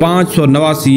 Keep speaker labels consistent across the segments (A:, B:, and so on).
A: 589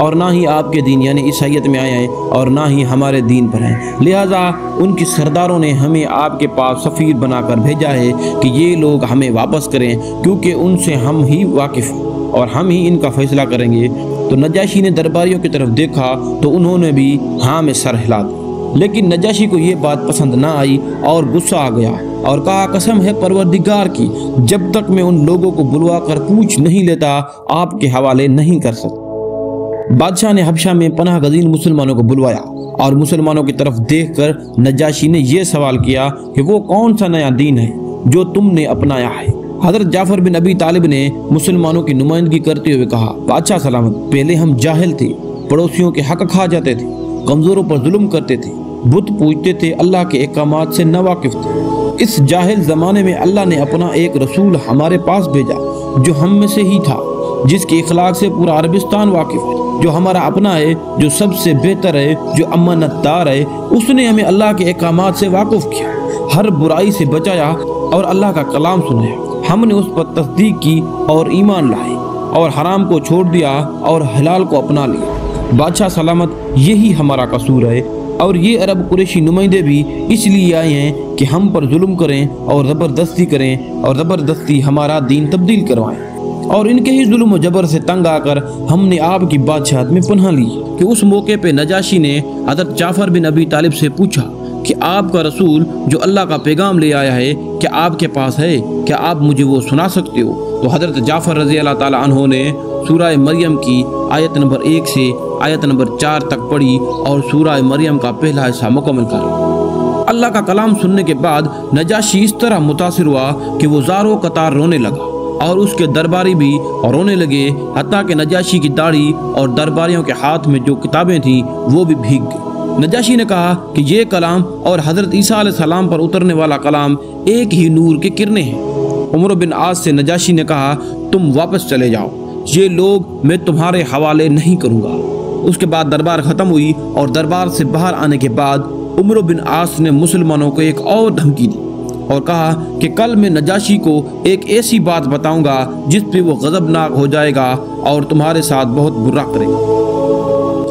A: اور نہ ہی آپ کے دین یعنی عیسائیت میں آئے ہیں اور نہ ہی ہمارے دین پر ہیں، لہٰذا ان کی سرداروں نے ہمیں آپ کے پاس سفیر بنا کر بھیجا ہے کہ یہ لوگ ہمیں واپس کریں، کیونکہ ان سے ہم ہی واقف ہیں اور ہم ہی ان کا فیصلہ کریں گے۔ تو نجاشی نے درباریوں کی طرف دیکھا تو انہوں نے بھی ہاں میں سر ہلا دیا، لیکن نجاشی کو یہ بات پسند نہ آئی اور غصہ آ گیا اور کہا قسم ہے پروردگار کی، جب تک میں ان لوگوں کو بلوا کر پوچھ نہیں لیتا آپ کے حوالے نہیں کر سکتا۔ بادشاہ نے حبشہ میں پناہ گزین مسلمانوں کو بلوایا اور مسلمانوں کی طرف دیکھ کر نجاشی نے یہ سوال کیا کہ وہ کون سا نیا دین ہے جو تم نے اپنایا ہے؟ حضرت جعفر بن ابی طالب نے مسلمانوں کی نمائندگی کرتے ہوئے کہا بادشاہ سلامت، پہلے ہم جاہل تھے، پڑوسیوں کے حق کھا جاتے تھے، کمزوروں پر ظلم کرتے تھے، بت پوجتے تھے، اللہ کے احکامات سے ناواقف تھے۔ اس جاہل زمانے میں اللہ نے اپنا ایک رسول ہمارے پاس بھیجا جو ہم میں سے ہی تھا، جس کے اخلاق سے پورا عربستان واقف ہے، جو ہمارا اپنا ہے، جو سب سے بہتر ہے، جو امانت دار ہے۔ اس نے ہمیں اللہ کے احکامات سے واقف کیا، ہر برائی سے بچایا اور اللہ کا کلام سنایا۔ ہم نے اس پر تصدیق کی اور ایمان لائے اور حرام کو چھوڑ دیا اور حلال کو اپنا لیا۔ بادشاہ سلامت، یہی ہمارا قصور ہے، اور یہ عرب قریشی نمائندے بھی اس لیے آئے ہیں کہ ہم پر ظلم کریں اور زبردستی کریں اور زبردستی ہمارا دین تبدیل کروائیں، اور ان کے ہی ظلم و جبر سے تنگ آ کر ہم نے آپ کی بادشاہت میں پناہ لی۔ کہ اس موقع پہ نجاشی نے حضرت جعفر بن ابی طالب سے پوچھا کہ آپ کا رسول جو اللہ کا پیغام لے آیا ہے کیا آپ کے پاس ہے؟ کیا آپ مجھے وہ سنا سکتے ہو؟ تو حضرت جعفر رضی اللہ تعالیٰ عنہ نے سورہ مریم کی آیت نمبر 1 سے آیت نمبر 4 تک پڑھی اور سورہ مریم کا پہلا حصہ مکمل کر لیا۔ اللہ کا کلام سننے کے بعد نجاشی اس طرح متاثر ہوا کہ وہ زاروں قطار رونے لگا اور اس کے درباری بھی رونے لگے، حتیٰ کہ نجاشی کی داڑھی اور درباریوں کے ہاتھ میں جو کتابیں تھیں وہ بھی بھیگ گئی۔ نجاشی نے کہا کہ یہ کلام اور حضرت عیسیٰ علیہ السلام پر اترنے والا کلام ایک ہی نور کے کرنے ہیں۔ عمر بن عاص سے نجاشی نے کہا تم واپس چلے جاؤ، یہ لوگ میں تمہارے حوالے نہیں کروں گا۔ اس کے بعد دربار ختم ہوئی اور دربار سے باہر آنے کے بعد عمر بن عاص نے مسلمانوں کو ایک اور دھمکی دی اور کہا کہ کل میں نجاشی کو ایک ایسی بات بتاؤں گا جس پہ وہ غضبناک ہو جائے گا اور تمہارے ساتھ بہت برا کرے گا۔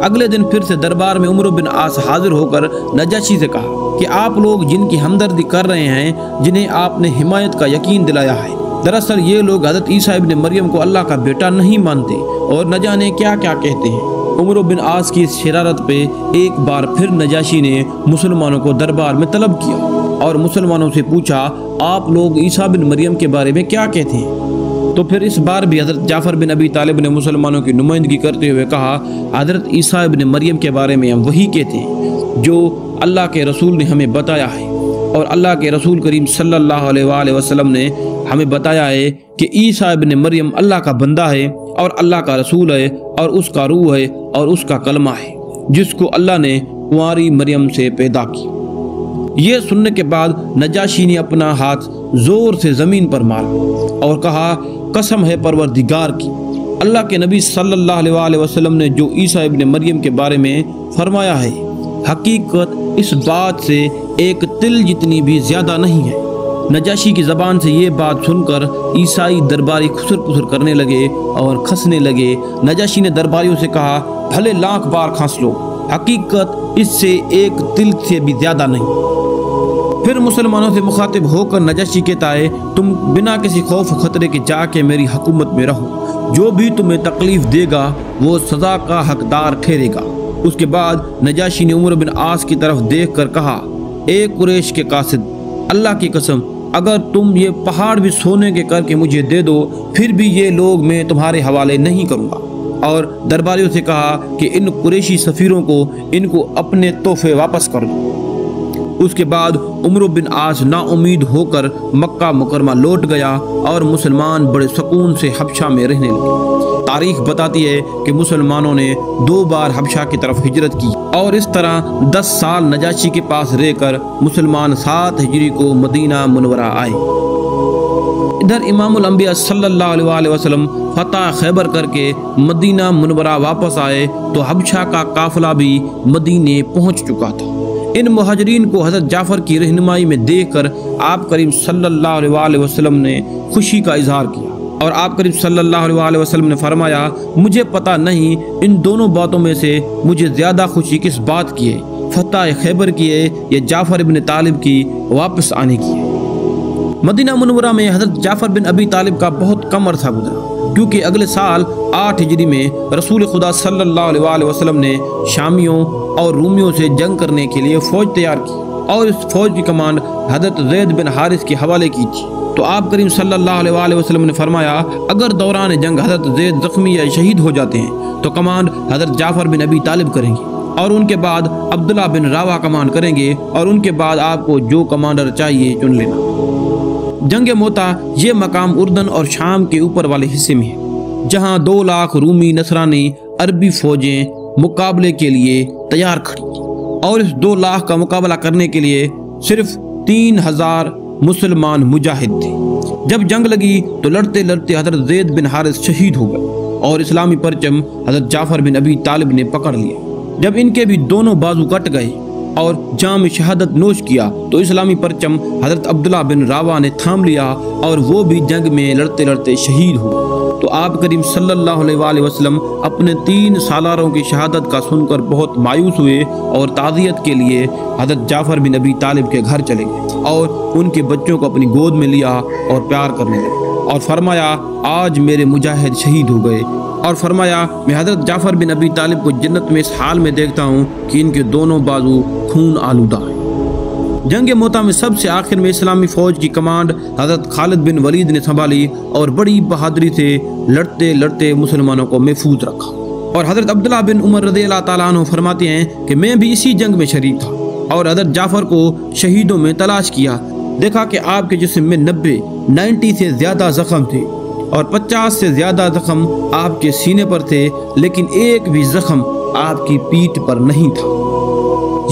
A: اگلے دن پھر سے دربار میں عمر بن عاص حاضر ہو کر نجاشی سے کہا کہ آپ لوگ جن کی ہمدردی کر رہے ہیں، جنہیں آپ نے حمایت کا یقین دلایا ہے، دراصل یہ لوگ حضرت عیسیٰ ابن مریم کو اللہ کا بیٹا نہیں مانتے اور نہ جانے کیا کیا کہتے ہیں۔ عمر بن عاص کی اس شرارت پہ ایک بار پھر نجاشی نے مسلمانوں کو دربار میں طلب کیا اور مسلمانوں سے پوچھا آپ لوگ عیسیٰ بن مریم کے بارے میں کیا کہتے ہیں؟ تو پھر اس بار بھی حضرت جعفر بن ابی طالب نے مسلمانوں کی نمائندگی کرتے ہوئے کہا حضرت عیسیٰ ابن مریم کے بارے میں ہم وہی کہتے ہیں جو اللہ کے رسول نے ہمیں بتایا ہے، اور اللہ کے رسول کریم صلی اللہ علیہ وآلہ وسلم نے ہمیں بتایا ہے کہ عیسیٰ ابن مریم اللہ کا بندہ ہے اور اللہ کا رسول ہے اور اس کا روح ہے اور اس کا کلمہ ہے، جس کو اللہ نے کنواری مریم سے پیدا کی۔ یہ سننے کے بعد نجاشی نے اپنا ہاتھ زور سے زمین پر مارا اور کہا قسم ہے پروردگار کی، اللہ کے نبی صلی اللہ علیہ وآلہ وسلم نے جو عیسیٰ ابن مریم کے بارے میں فرمایا ہے، حقیقت اس بات سے ایک تل جتنی بھی زیادہ نہیں ہے۔ نجاشی کی زبان سے یہ بات سن کر عیسائی درباری خسر پسر کرنے لگے اور کھنسنے لگے۔ نجاشی نے درباریوں سے کہا بھلے لاکھ بار کھنس لو، حقیقت اس سے ایک تل سے بھی زیادہ نہیں۔ پھر مسلمانوں سے مخاطب ہو کر نجاشی کہتا ہے تم بنا کسی خوف و خطرے کے جا کے میری حکومت میں رہو، جو بھی تمہیں تکلیف دے گا وہ سزا کا حقدار ٹھہرے گا۔ اس کے بعد نجاشی نے عمر بن عاص کی طرف دیکھ کر کہا اے قریش کے قاصد، اللہ کی قسم اگر تم یہ پہاڑ بھی سونے کے کر کے مجھے دے دو پھر بھی یہ لوگ میں تمہارے حوالے نہیں کروں گا۔ اور درباریوں سے کہا کہ ان قریشی سفیروں کو ان کو اپنے تحفے واپس کر دو۔ اس کے بعد عمر بن عاص نا امید ہو کر مکہ مکرمہ لوٹ گیا اور مسلمان بڑے سکون سے حبشہ میں رہنے لگے۔ تاریخ بتاتی ہے کہ مسلمانوں نے 2 بار حبشہ کی طرف ہجرت کی اور اس طرح 10 سال نجاشی کے پاس رہ کر مسلمان 7 ہجری کو مدینہ منورہ آئے۔ ادھر امام الانبیاء صلی اللہ علیہ وآلہ وسلم فتح خیبر کر کے مدینہ منورہ واپس آئے تو حبشہ کا قافلہ بھی مدینے پہنچ چکا تھا۔ ان مہاجرین کو حضرت جعفر کی رہنمائی میں دیکھ کر آپ کریم صلی اللہ علیہ وآلہ وسلم نے خوشی کا اظہار کیا اور آپ کریم صلی اللہ علیہ وسلم نے فرمایا مجھے پتہ نہیں ان دونوں باتوں میں سے مجھے زیادہ خوشی کس بات کی ہے، فتح خیبر کی ہے یا جعفر بن طالب کی واپس آنے کی ہے۔ مدینہ منورہ میں حضرت جعفر بن ابی طالب کا بہت کم عرصہ گزرا، کیونکہ اگلے سال 8 ہجری میں رسول خدا صلی اللہ علیہ وسلم نے شامیوں اور رومیوں سے جنگ کرنے کے لیے فوج تیار کی اور اس فوج کی کمانڈ حضرت زید بن حارث کے حوالے کی تھی۔ تو آپ کریم صلی اللہ علیہ وسلم نے فرمایا اگر دوران جنگ حضرت زید زخمی یا شہید ہو جاتے ہیں تو کمانڈ حضرت جعفر بن ابی طالب کریں گے، اور ان کے بعد عبداللہ بن رواحہ کمانڈ کریں گے، اور ان کے بعد آپ کو جو کمانڈر چاہیے چن لینا۔ جنگ موتا یہ مقام اردن اور شام کے اوپر والے حصے میں ہے، جہاں 2 لاکھ رومی نصرانی عربی فوجیں مقابلے کے لیے تیار کھڑی اور اس 2 لاکھ کا مقابلہ کرنے کے لیے صرف 3000 مسلمان مجاہد تھے۔ جب جنگ لگی تو لڑتے لڑتے حضرت زید بن حارث شہید ہو گئے اور اسلامی پرچم حضرت جعفر بن ابی طالب نے پکڑ لیا۔ جب ان کے بھی دونوں بازو کٹ گئے اور جام شہادت نوش کیا تو اسلامی پرچم حضرت عبداللہ بن رواحہ نے تھام لیا اور وہ بھی جنگ میں لڑتے لڑتے شہید ہوئے۔ تو آپ کریم صلی اللہ علیہ وسلم اپنے 3 سالاروں کی شہادت کا سن کر بہت مایوس ہوئے اور تعزیت کے لیے حضرت جعفر بن ابی طالب کے گھر چلے گئے اور ان کے بچوں کو اپنی گود میں لیا اور پیار کرنے لگے اور فرمایا آج میرے مجاہد شہید ہو گئے، اور فرمایا میں حضرت جعفر بن ابی طالب کو جنت میں اس حال میں دیکھتا ہوں کہ ان کے دونوں بازو خون آلودہ ہیں۔ جنگ موتا میں سب سے آخر میں اسلامی فوج کی کمانڈ حضرت خالد بن ولید نے سنبھالی اور بڑی بہادری سے لڑتے لڑتے مسلمانوں کو محفوظ رکھا۔ اور حضرت عبداللہ بن عمر رضی اللہ تعالیٰ عنہ فرماتے ہیں کہ میں بھی اسی جنگ میں شریک تھا اور حضرت جعفر کو شہیدوں میں تلاش کیا، دیکھا کہ آپ کے جسم میں 90 سے زیادہ زخم تھے اور 50 سے زیادہ زخم آپ کے سینے پر تھے، لیکن ایک بھی زخم آپ کی پیٹھ پر نہیں تھا۔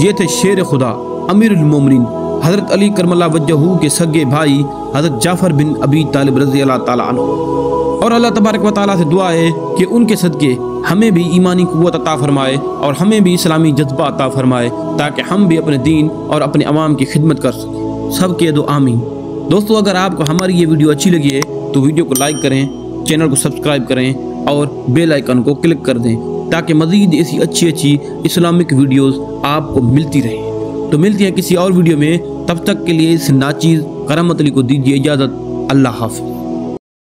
A: یہ تھے شیر خدا امیر المومنین حضرت علی کرم اللہ وجہہ کے سگے بھائی حضرت جعفر بن ابی طالب رضی اللہ تعالیٰ عنہ، اور اللہ تبارک و تعالیٰ سے دعا ہے کہ ان کے صدقے ہمیں بھی ایمانی قوت عطا فرمائے اور ہمیں بھی اسلامی جذبہ عطا فرمائے تاکہ ہم بھی اپنے دین اور اپنے عوام کی خدمت کر سکیں۔ سب کے دو آمین۔ دوستو اگر آپ کو ہماری یہ ویڈیو اچھی لگی ہے تو ویڈیو کو لائک کریں، چینل کو سبسکرائب کریں اور بیل آئیکن کو کلک کر دیں تاکہ مزید ایسی اچھی اسلامک ویڈیوز آپ کو ملتی رہیں۔ تو ملتی ہیں کسی اور ویڈیو میں، تب تک کے لیے اس ناچیز کرامت علی کو دیجیے اجازت۔ اللہ حافظ۔